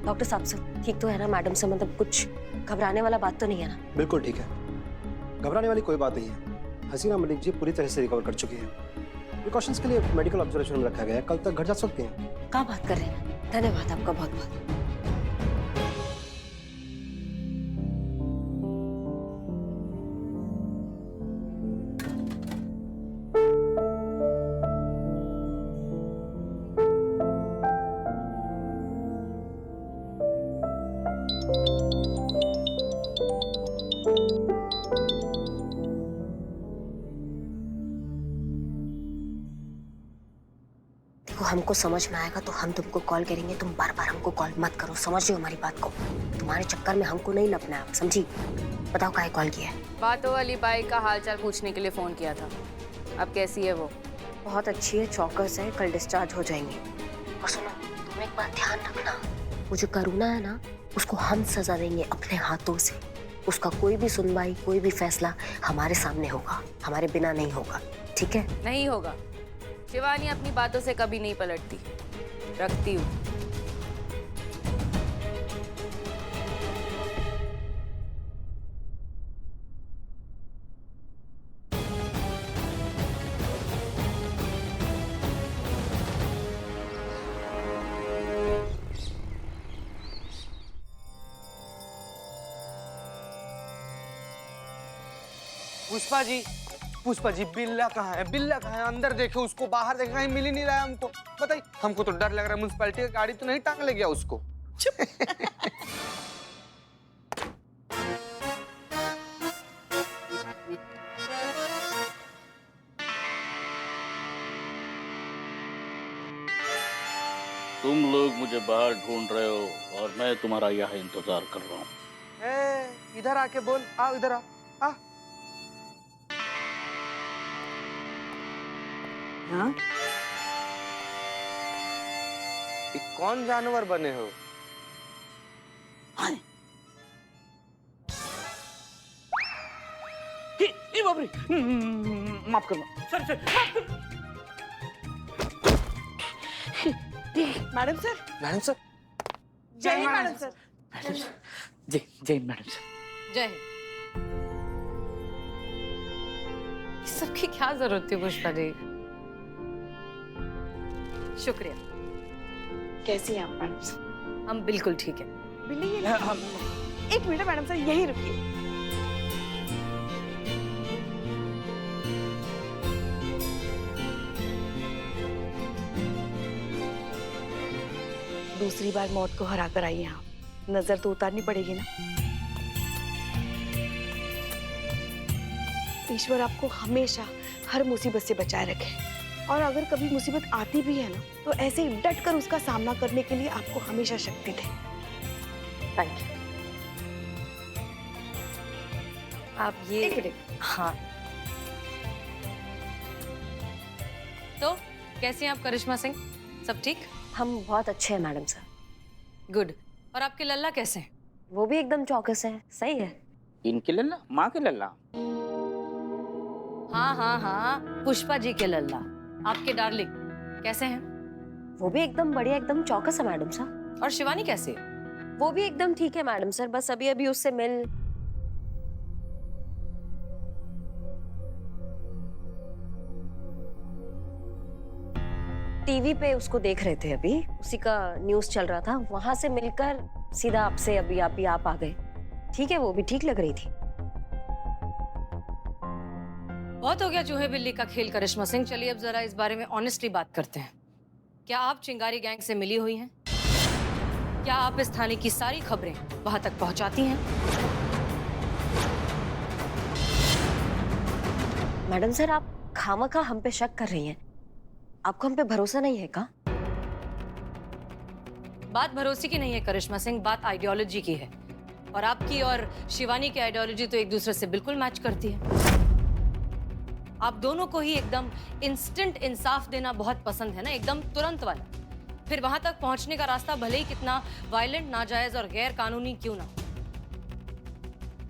Doctor साहब से ठीक तो है ना मैडम से, मतलब कुछ घबराने वाला बात तो नहीं है ना? बिल्कुल ठीक है, घबराने वाली कोई बात नहीं है। हसीना मलिक जी पूरी तरह से रिकवर कर चुकी है। प्रिकॉशंस के लिए मेडिकल ऑब्जर्वेशन में रखा गया है, कल तक घर जा सकते हैं। क्या बात कर रहे हैं, धन्यवाद आपका बहुत बहुत। हमको समझ में आएगा तो हम तुमको कॉल करेंगे, तुम बार बार हमको कॉल मत करो, समझ रहे हो हमारी बात को? तुम्हारे चक्कर में हमको नहीं लगना है, समझी? बताओ काहे कॉल किया है? बातों वाली बाई का हालचाल पूछने के लिए फोन किया था। अब कैसी है वो? बहुत अच्छी है, चौकस है, कल डिस्चार्ज हो जाएंगे। और सुनो, तुम एक बात ध्यान रखना, वो जो करुणा है ना, उसको हम सजा देंगे अपने हाथों से। उसका कोई भी सुनवाई, कोई भी फैसला हमारे सामने होगा, हमारे बिना नहीं होगा, ठीक है? नहीं होगा। शिवानी अपनी बातों से कभी नहीं पलटती, रखती हूँ। पुष्पा जी बिल्ला कहाँ है? बिल्ला कहाँ है? अंदर देखे उसको, बाहर देखे, कहीं मिल ही नहीं रहा है हमको। बताइए, हमको तो डर लग रहा है म्युनिसिपैलिटी की गाड़ी तो नहीं टांग ले गया उसको। तुम लोग मुझे बाहर ढूंढ रहे हो और मैं तुम्हारा यहाँ इंतजार कर रहा हूँ। इधर आके बोल, आओ इधर आ। हाँ? ये कौन जानवर बने हो? बाप रे, माफ करना सर, माफ कर। मैडम सर, मैडम सर, जय हिंद मैडम सर। जय जय मैडम सर। जय हिंद। इस सब की क्या जरूरत थी पुष्पा जी? शुक्रिया। कैसी हैं आप मैडम सर? हम बिल्कुल ठीक है। बिल्ली ये एक मिनट मैडम सर, यहीं रुकिए। दूसरी बार मौत को हरा कर आई यहाँ, नजर तो उतारनी पड़ेगी ना। ईश्वर आपको हमेशा हर मुसीबत से बचाए रखे, और अगर कभी मुसीबत आती भी है ना, तो ऐसे ही डट कर उसका सामना करने के लिए आपको हमेशा शक्ति दे। Thank you. आप ये हाँ, तो कैसे हैं आप करिश्मा सिंह? सब ठीक? हम बहुत अच्छे हैं मैडम सर। गुड। और आपके लल्ला कैसे हैं? वो भी एकदम चौकस है, सही है। इनके लल्ला, माँ के लल्ला? हाँ हाँ हाँ, पुष्पा जी के लल्ला, आपके डार्लिंग कैसे हैं? वो भी एकदम बढ़िया, एकदम चौकस है मैडम सर। और शिवानी कैसे है? वो भी एकदम ठीक है मैडम सर, बस अभी अभी उससे मिल। टीवी पे उसको देख रहे थे, अभी उसी का न्यूज़ चल रहा था, वहां से मिलकर सीधा आपसे अभी आप आ गए। ठीक है, वो भी ठीक लग रही थी। बहुत हो गया चूहे बिल्ली का खेल करिश्मा सिंह, चलिए अब जरा इस बारे में ऑनेस्टली बात करते हैं। क्या आप चिंगारी गैंग से मिली हुई हैं? क्या आप इस थाने की सारी खबरें वहां तक पहुंचाती हैं? मैडम सर, आप खामखा हम पे शक कर रही हैं। आपको हम पे भरोसा नहीं है का? बात भरोसे की नहीं है करिश्मा सिंह, बात आइडियोलॉजी की है। और आपकी और शिवानी की आइडियोलॉजी तो एक दूसरे से बिल्कुल मैच करती है। आप दोनों को ही एकदम इंस्टेंट इंसाफ देना बहुत पसंद है ना, एकदम तुरंत वाला। फिर वहां तक पहुंचने का रास्ता भले ही कितना वायलेंट, नाजायज और गैर कानूनी क्यों ना हो।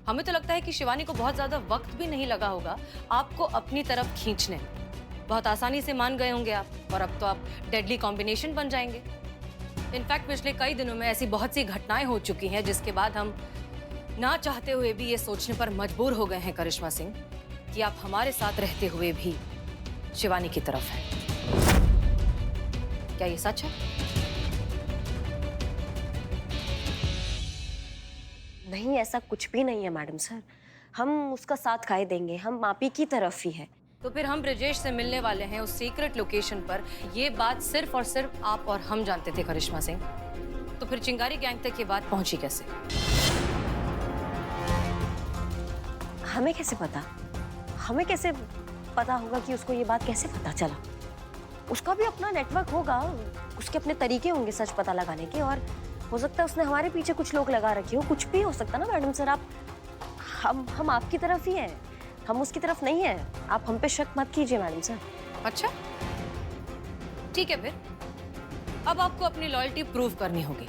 हमें तो लगता है कि शिवानी को बहुत ज्यादा वक्त भी नहीं लगा होगा आपको अपनी तरफ खींचने में। बहुत आसानी से मान गए होंगे आप, और अब तो आप डेडली कॉम्बिनेशन बन जाएंगे। इनफैक्ट पिछले कई दिनों में ऐसी बहुत सी घटनाएं हो चुकी हैं जिसके बाद हम ना चाहते हुए भी ये सोचने पर मजबूर हो गए हैं करिश्मा सिंह कि आप हमारे साथ रहते हुए भी शिवानी की तरफ हैं। क्या ये सच है? नहीं, ऐसा कुछ भी नहीं है मैडम सर। हम उसका साथ खाए देंगे, हम मापी की तरफ ही है। तो फिर हम ब्रजेश से मिलने वाले हैं उस सीक्रेट लोकेशन पर, ये बात सिर्फ और सिर्फ आप और हम जानते थे करिश्मा सिंह। तो फिर चिंगारी गैंग तक ये बात पहुंची कैसे? हमें कैसे पता? हमें कैसे पता होगा कि उसको ये बात कैसे पता चला? उसका भी अपना नेटवर्क होगा, उसके अपने तरीके होंगे सच पता लगाने के, और हो सकता है उसने हमारे पीछे कुछ लोग लगा रखे हो। कुछ भी हो सकता ना मैडम सर। आप हम आपकी तरफ ही हैं, हम उसकी तरफ नहीं है। आप हम पे शक मत कीजिए मैडम सर। अच्छा ठीक है, फिर अब आपको अपनी लॉयल्टी प्रूव करनी होगी।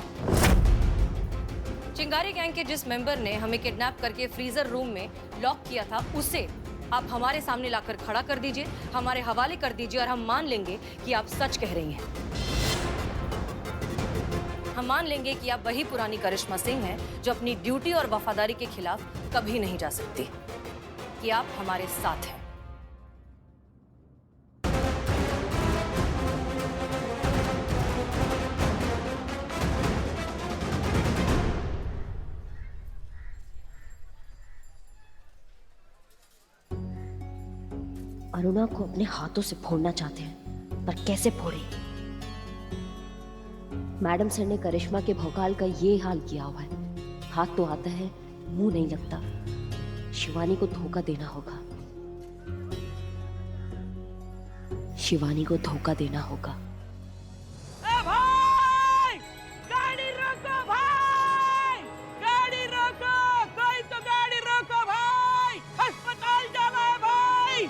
चिंगारी गैंग के जिस मेंबर ने हमें किडनैप करके फ्रीजर रूम में लॉक किया था, उसे आप हमारे सामने लाकर खड़ा कर दीजिए, हमारे हवाले कर दीजिए, और हम मान लेंगे कि आप सच कह रही हैं। हम मान लेंगे कि आप वही पुरानी करिश्मा सिंह हैं जो अपनी ड्यूटी और वफादारी के खिलाफ कभी नहीं जा सकती, कि आप हमारे साथ हैं। अरुणा को अपने हाथों से फोड़ना चाहते हैं, पर कैसे फोड़े? मैडम सर ने करिश्मा के भौकाल का ये हाल किया हुआ है। हाथ तो आता है, मुंह नहीं लगता। शिवानी को धोखा देना होगा, शिवानी को धोखा देना होगा। भाई! गाड़ी रोको भाई! गाड़ी रोको! कोई तो गाड़ी रोको भाई! अस्पताल जाना है भाई!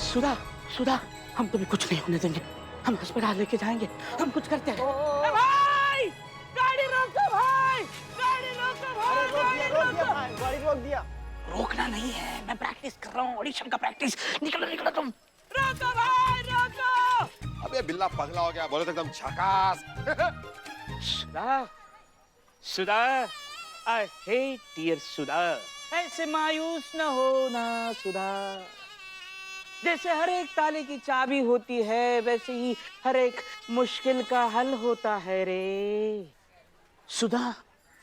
सुधा, सुधा, हम तुम्हें कुछ नहीं होने देंगे। हम अस्पताल लेके जाएंगे। हम कुछ करते हैं। भाई! गाड़ी रोको भाई! गाड़ी रोको भाई! गाड़ी रोको! गाड़ी रोक दिया। रोकना नहीं है, मैं प्रैक्टिस कर रहा हूँ, ऑडिशन का प्रैक्टिस। निकलो निकलो तुम। रोको भाई, रोको! अबे बिल्ला पगला हो गया, बोले तो एकदम झकास। सुधा, सुधा, I hate dear सुधा। ऐसे मायूस न होना सुधा। जैसे हर एक ताले की चाबी होती है, वैसे ही हर एक मुश्किल का हल होता है रे सुधा।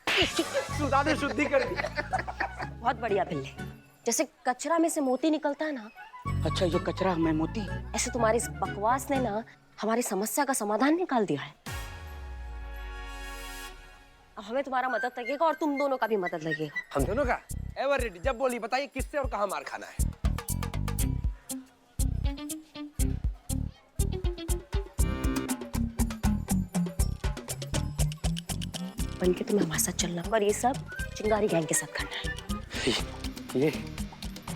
सुधा ने शुद्धि कर दी। बहुत बढ़िया बिल्ले। जैसे कचरा में से मोती निकलता है ना, अच्छा ये कचरा में मोती। ऐसे तुम्हारी इस बकवास ने ना हमारी समस्या का समाधान निकाल दिया है। अब हमें तुम्हारा मदद लगेगा और तुम दोनों का भी मदद लगेगा। हम दोनों का एवर रेडी। जब बोली बताइए किससे और कहाँ मार खाना है। बनके तुम्हें हमारे साथ चलना होगा, और ये सब चिंगारी गैंग के साथ करना है।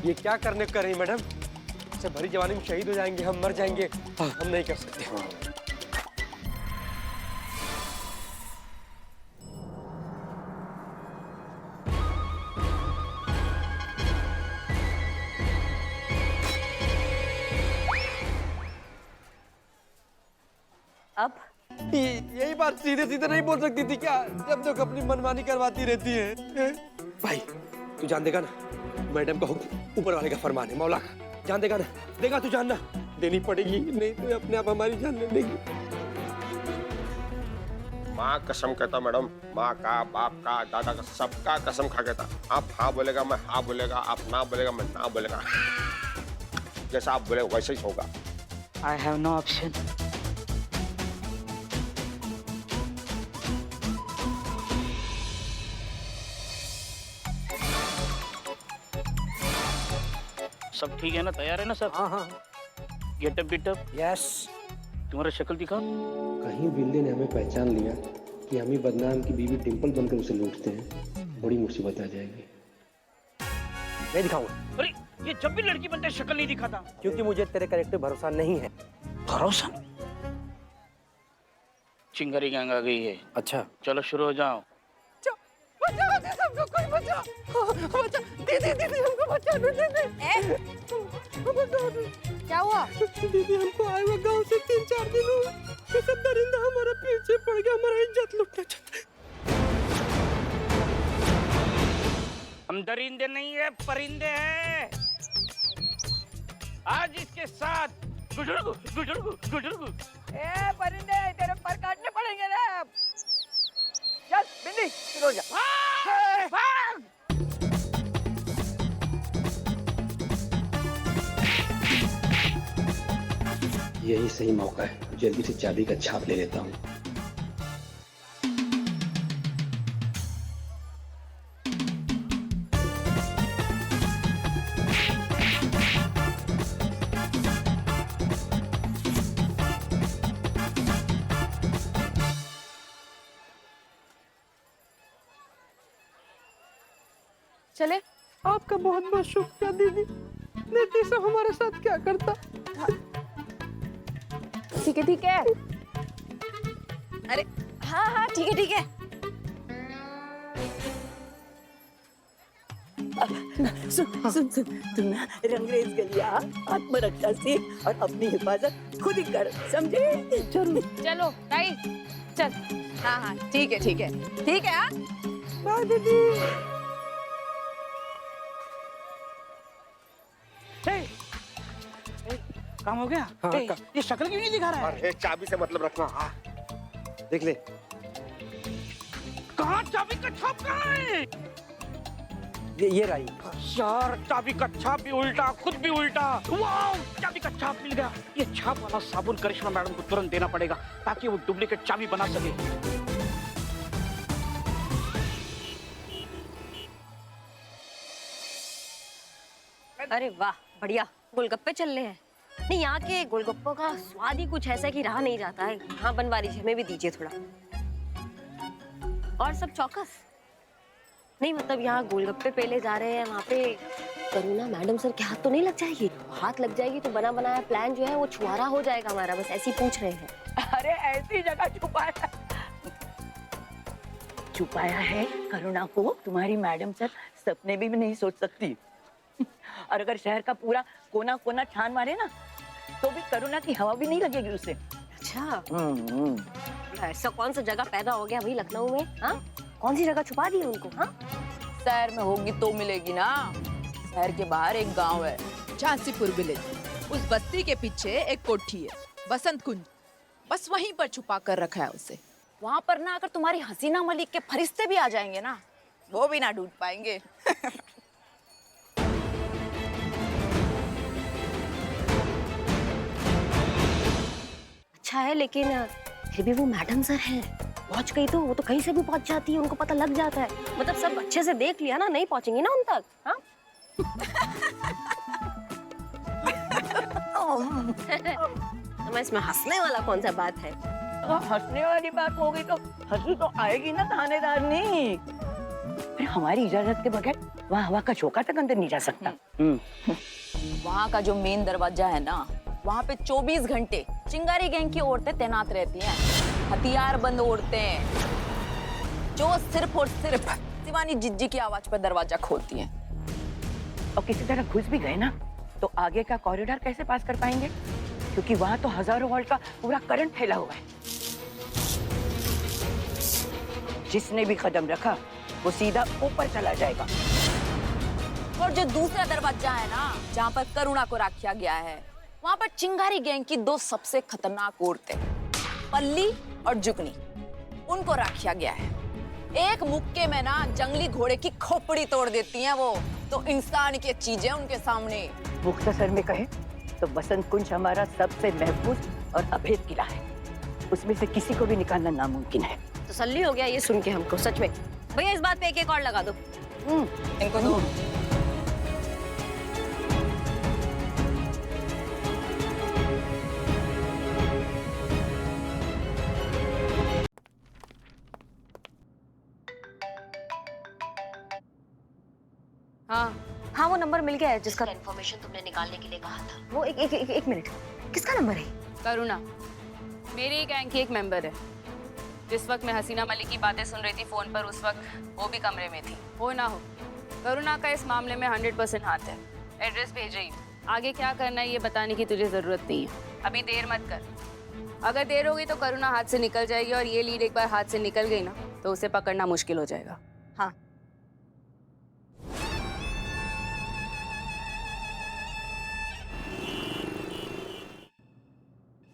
ये क्या करने कर रही मैडम? से भरी जवानी में शहीद हो जाएंगे, हम मर जाएंगे। हम नहीं कर सकते। अब यही बात सीधे सीधे नहीं बोल सकती थी क्या? जब तक अपनी मनमानी करवाती रहती है। भाई तू जान देगा ना, मैडम का हुक्म ऊपर वाले का फरमान है, मौला का। जान देगा ना? देगा तू जानना। देनी पड़ेगी, नहीं तो अपने आप हमारी जान ले लेगी। माँ कसम कहता मैडम, माँ का, बाप का, दादा का, सबका कसम खा कहता। आप हाँ बोलेगा मैं हाँ बोलेगा, आप ना बोलेगा मैं ना बोलेगा। जैसा आप बोले वैसे ही होगा। I have no option. सब ठीक है ना? तैयार है ना सब? हाँ हाँ गेटअप बिटअप? यस। तुम्हारा शक्ल दिखाओ। कहीं बिल्ली ने हमें पहचान लिया कि हम ही बदनाम की बीवी डिंपल बनकर उसे लूटते हैं, बड़ी मुसीबत आ जाएगी। मैं दिखाऊंगा। अरे ये जब भी लड़की बनता है शक्ल नहीं दिखाता। क्योंकि मुझे तेरे कैरेक्टर भरोसा नहीं है। भरोसा? चिंगारी गैंग आ गई है। अच्छा चलो शुरू हो जाओ। बचाओ दीदी, हमको कोई बचाओ। बचाओ दीदी, दीदी हमको बचा दो दीदी। क्या हुआ? दीदी हमको आए हुए गांव से 3-4 दिन हुए। ये सब दरिंदा हमारा पीछे पड़ गया, हमारा इज्जत परिंदे नहीं है, परिंदे हैं। आज इसके साथ गुजुर्गु गुजुर्गु गुजुर्गु। ए परिंदे, तेरे पर काटने पड़ेंगे रे। चल बिल्ली, शुरू हो जा। भाग! यही सही मौका है, जल्दी से चाबी का छाप ले लेता हूँ। चले। आपका बहुत बहुत शुक्रिया दीदी। नीति से हमारे साथ क्या करता। ठीक है ठीक है। अरे हाँ हाँ ठीक है ठीक है। सुन सुन सुन, तुम ना रंगरेज गलिया, आत्मरक्षा से और अपनी हिफाजत खुद ही कर, समझे? चलो ताई चल। हाँ हाँ ठीक है ठीक है ठीक है। हाँ बाय दीदी। काम हो गया? हाँ, ये शक्ल क्यों नहीं दिखा रहा है? अरे चाबी से मतलब रखना। हाँ देख ले। कहाँ चाबी का छाप कहाँ है? ये रही। यार चाबी का छाप भी उल्टा, खुद भी उल्टा। वाह, चाबी का छाप मिल गया। ये छाप वाला साबुन करिश्मा मैडम को तुरंत देना पड़ेगा ताकि वो डुप्लीकेट चाबी बना सके। अरे वाह, बढ़िया। गोलगप्पे चल रहे हैं। नहीं, यहाँ के गोलगप्पों का स्वाद ही कुछ ऐसा कि रहा नहीं जाता है। हाँ बनवा लीजिए, हमें भी दीजिए थोड़ा। और सब चौकस? नहीं मतलब यहाँ गोलगप्पे पहले जा रहे हैं, वहाँ पे करुणा मैडम सर के हाथ तो नहीं लग जाएगी? हाथ लग जाएगी तो बना बनाया प्लान जो है वो छुआरा हो जाएगा हमारा। बस ऐसे ही पूछ रहे हैं। अरे ऐसी जगह छुपाया है करुणा को तुम्हारी मैडम सर सपने भी नहीं सोच सकती। और अगर शहर का पूरा कोना कोना छान मारे ना तो भी करुणा की हवा भी नहीं लगेगी उसे। अच्छा, ऐसा कौन सा जगह पैदा हो गया भाई लखनऊ में? हाँ, कौन सी जगह छुपा दी है उनको? हाँ, शहर में होगी तो मिलेगी ना। शहर के बाहर एक गांव है, झांसीपुर विलेज। उस बस्ती के पीछे एक कोठी है, बसंत कुंज। बस वहीं पर छुपा कर रखा है उसे। वहां पर ना अगर तुम्हारी हसीना मलिक के फरिश्ते भी आ जाएंगे ना, वो भी ना ढूंढ पाएंगे। अच्छा है, लेकिन फिर भी वो मैडम सर हैं। पहुंच गई तो वो तो कहीं से भी पहुंच जाती है, उनको पता लग जाता है। मतलब सब अच्छे से देख लिया ना, नहीं पहुंचेंगे ना उन तक। हाँ? तो इसमें हंसने वाला कौन सा बात है? तो हंसने वाली बात होगी तो हंसी तो आएगी ना थानेदार ने। फिर हमारी इजाजत के बगैर वहाँ हवा का झोंका तक अंदर नहीं जा सकता। वहाँ का जो मेन दरवाजा है ना, वहाँ पे 24 घंटे चिंगारी गैंग की औरतें तैनात रहती हैं, हथियार बंद औरतें, जो सिर्फ और सिर्फ शिवानी जिज्जी की आवाज पर दरवाजा खोलती हैं। और किसी तरह घुस भी गए ना तो आगे का कॉरिडोर कैसे पास कर पाएंगे? क्योंकि वहाँ तो हजारों वोल्ट का पूरा करंट फैला हुआ है। जिसने भी कदम रखा वो सीधा ऊपर चला जाएगा। और जो दूसरा दरवाजा है ना, जहाँ पर करुणा को रखा गया है, वहाँ पर चिंगारी गैंग की दो सबसे खतरनाक औरतें, पल्ली और जुगनी, उनको रखा गया है। एक मुक्के में ना जंगली घोड़े की खोपड़ी तोड़ देती हैं वो, तो इंसान की चीजें उनके सामने। मुख्तसर में कहे तो बसंत कुंज हमारा सबसे महफूज और अभेद किला है। उसमें से किसी को भी निकालना नामुमकिन है। तसल्ली हो गया ये सुन के हमको, सच में। भैया इस बात पे एक और लगा दो। इनको दो। हाँ वो नंबर मिल गया है जिसका इन्फॉर्मेशन तुमने निकालने के लिए कहा था। वो एक मिनट, किसका नंबर है? करुणा, मेरी गैंग की एक मेंबर है। जिस वक्त मैं हसीना मलिक की बातें सुन रही थी फोन पर, उस वक्त वो भी कमरे में थी। हो ना हो, करुणा का इस मामले में 100% हाथ है। एड्रेस भेज रही हूँ। आगे क्या करना है ये बताने की तुझे जरूरत नहीं है। अभी देर मत कर। अगर देर होगी तो करुणा हाथ से निकल जाएगी, और ये लीड एक बार हाथ से निकल गई ना तो उसे पकड़ना मुश्किल हो जाएगा। हाँ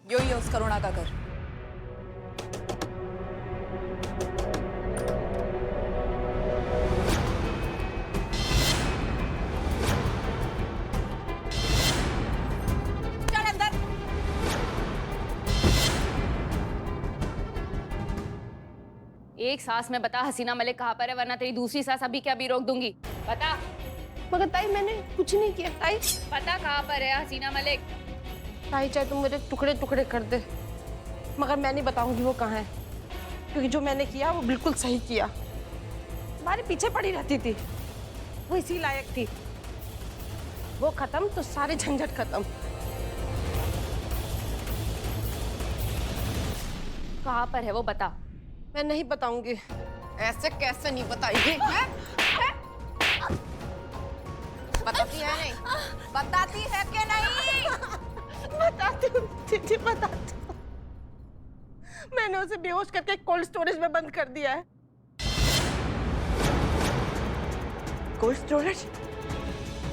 यो ही है उस करुणा का घर। चल अंदर। एक सांस में बता हसीना मलिक कहाँ पर है, वरना तेरी दूसरी सांस अभी के अभी रोक दूंगी। बता। मगर ताई मैंने कुछ नहीं किया ताई। पता कहाँ पर है हसीना मलिक? ताई चाहे तुम मेरे टुकड़े टुकड़े कर दे, मगर मैं नहीं बताऊंगी वो कहाँ है, क्योंकि जो मैंने किया वो बिल्कुल सही किया। तुम्हारे पीछे पड़ी रहती थी, वो इसी लायक थी। वो खत्म तो सारे झंझट खत्म। कहाँ पर है वो बता। मैं नहीं बताऊंगी। ऐसे कैसे नहीं बताएगी? बताती है नहीं? बताती है कि नहीं? बताती हूँ दीदी, बताती हूँ। मैंने उसे बेहोश करके कोल्ड स्टोरेज में बंद कर दिया है। Cold storage?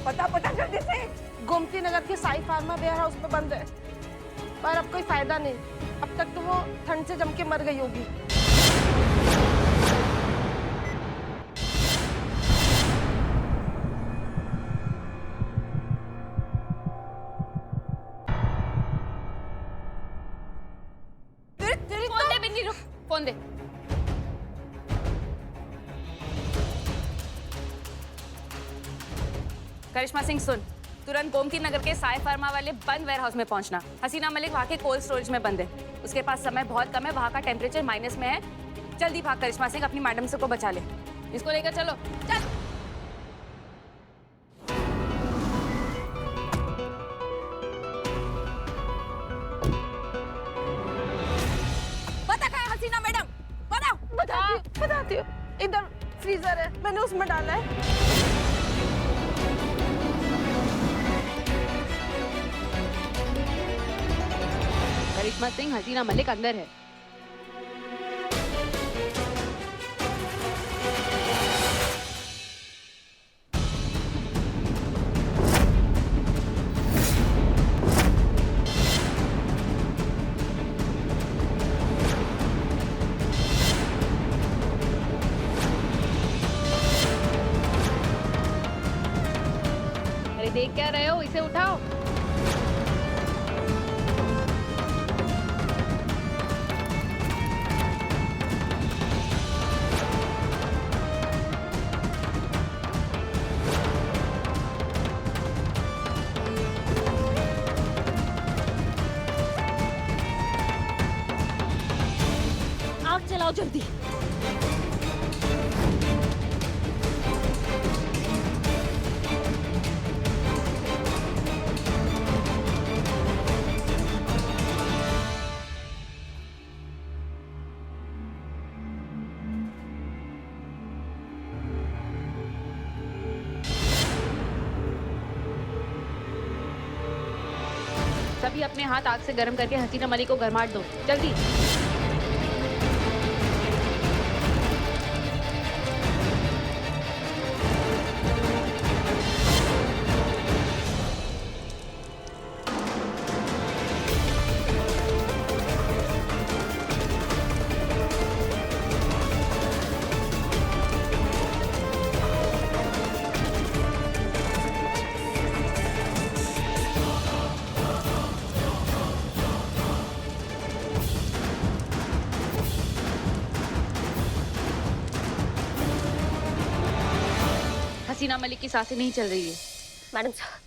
पता जल्दी से। गोमती नगर के साई फार्मा वेयर हाउस में बंद है, पर अब कोई फायदा नहीं। अब तक तो वो ठंड से जम के मर गई होगी। फोन दे बिन्नी, रुक, फोन दे। करिश्मा सिंह सुन, तुरंत गोमती नगर के साई फार्मा वाले बंद वेयर हाउस में पहुंचना। हसीना मलिक वहां के कोल्ड स्टोरेज में बंद है, उसके पास समय बहुत कम है, वहां का टेम्परेचर माइनस में है। जल्दी भाग करिश्मा सिंह, अपनी मैडम से को बचा ले। इसको लेकर चलो, चल। पता कहाँ है हसीना मैडम? बताओ। बताती हूँ। इधर फ्रीजर है, मैंने उसमें डाला है। करिश्मा सिंह, हसीना मलिक अंदर है। अरे देख क्या रहे हो, इसे उठाओ। आग जलाओ जल्दी। सभी अपने हाथ आग से गर्म करके हसीना मलिक को गरमाट दो, जल्दी। हसीना मलिक की सांसें नहीं चल रही है। मैडम साहब,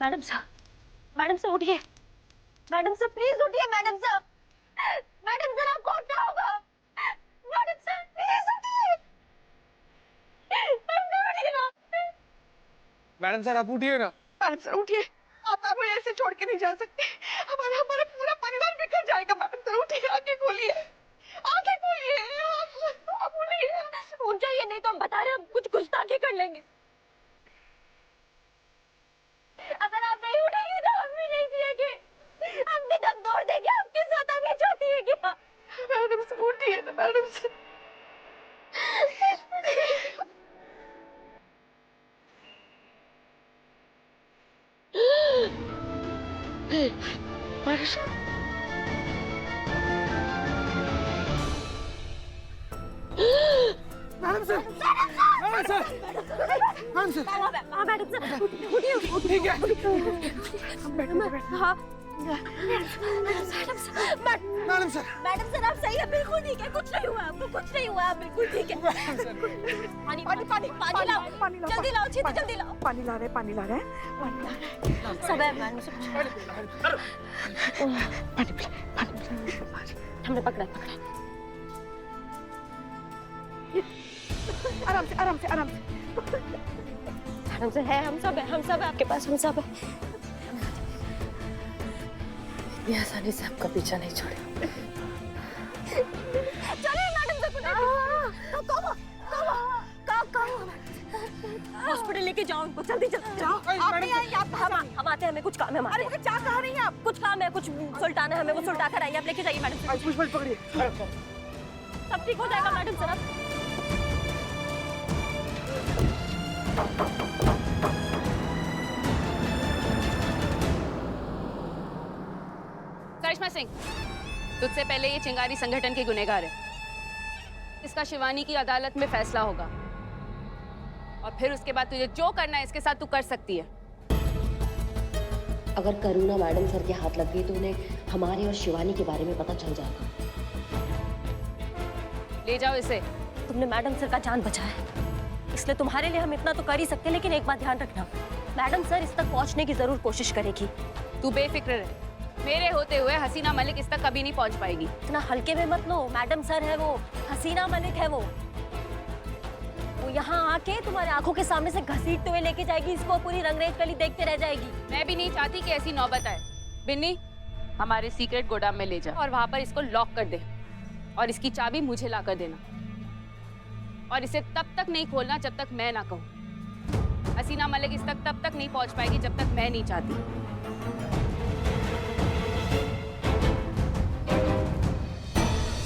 मैडम साहब, मैडम साहब उठिए। मैडम साहब प्लीज उठिए। मैडम साहब, मैडम साहब आपको उठना होगा। मैडम साहब प्लीज उठिए। उठिए ना। मैडम सर आप उठिए ना। मैडम सर उठिए, आप हमें ऐसे छोड़ के नहीं जा सकते। हमारा पूरा परिवार बिखर जाएगा। मैडम सर उठिए, आंखें खोलिए, आंखें खोलिए। आप उठिए। उठ जाइए, नहीं तो हम बता रहे हैं, हम कुछ गुस्ताखी कर लेंगे। अगर आप नहीं उठेंगे तो हम भी नहीं जिएंगे, हम भी दम तोड़ देंगे। आपके साथ हमें चाहती है क्या? मैडम से उठिए ना। मैडम से मैडम सर आप सही है, बिल्कुल ठीक है, कुछ नहीं हुआ आपको, कुछ नहीं हुआ, आप बिल्कुल ठीक है। पानी पानी पानी पानी लाओ, जल्दी लाओ, जल्दी लाओ। पानी ला रहे हैं। सब है मैडम, सब हमने पकड़ा। आराम से मैडम से है, हम सब है आपके पास, हम सब है। इतनी आसानी से आपका पीछा नहीं छोड़े। चलिए मैडम से हॉस्पिटल लेके जाओ उनको, जल्दी जाओ। आप नहीं आएंगे, हम आते हैं, हमें कुछ काम है। अरे क्या कह रही हैं आप? कुछ काम है, कुछ सुलटाना है हमें, वो सुलटा कर आइए, आप लेके जाइए मैडम से। पकड़िए। सब ठीक हो जाएगा मैडम सर। करिश्मा सिंह, तुझसे पहले ये चिंगारी संगठन के गुनहगार है। इसका शिवानी की अदालत में फैसला होगा और फिर उसके बाद तुझे जो करना है इसके साथ तू कर सकती है। अगर करुणा मैडम सर के हाथ लग गई तो उन्हें हमारे और शिवानी के बारे में पता चल जाएगा। ले जाओ इसे। तुमने मैडम सर का जान बचाया, इसलिए तुम्हारे लिए हम इतना तो कर ही सकते हैं, लेकिन एक बात ध्यान रखना, मैडम सर इस तक पहुंचने की जरूर कोशिश करेगी। तू बेफिक्र रहे, मेरे होते हुए हसीना मलिक इस तक कभी नहीं पहुंच पाएगी। इतना हल्के में मत लो, मैडम सर है वो, हसीना मलिक है वो यहाँ आके तुम्हारे आंखों के सामने से घसीटते हुए लेके जाएगी इसको, पूरी रंगरेज गली देखते रह जाएगी। मैं भी नहीं चाहती कि ऐसी नौबत आए। बिन्नी, हमारे सीक्रेट गोदाम में ले जा और वहां पर इसको लॉक कर दे और इसकी चाबी मुझे ला कर देना, और इसे तब तक नहीं खोलना जब तक मैं ना कहूँ। हसीना मलिक इस तक तब तक नहीं पहुंच पाएगी जब तक मैं नहीं चाहती।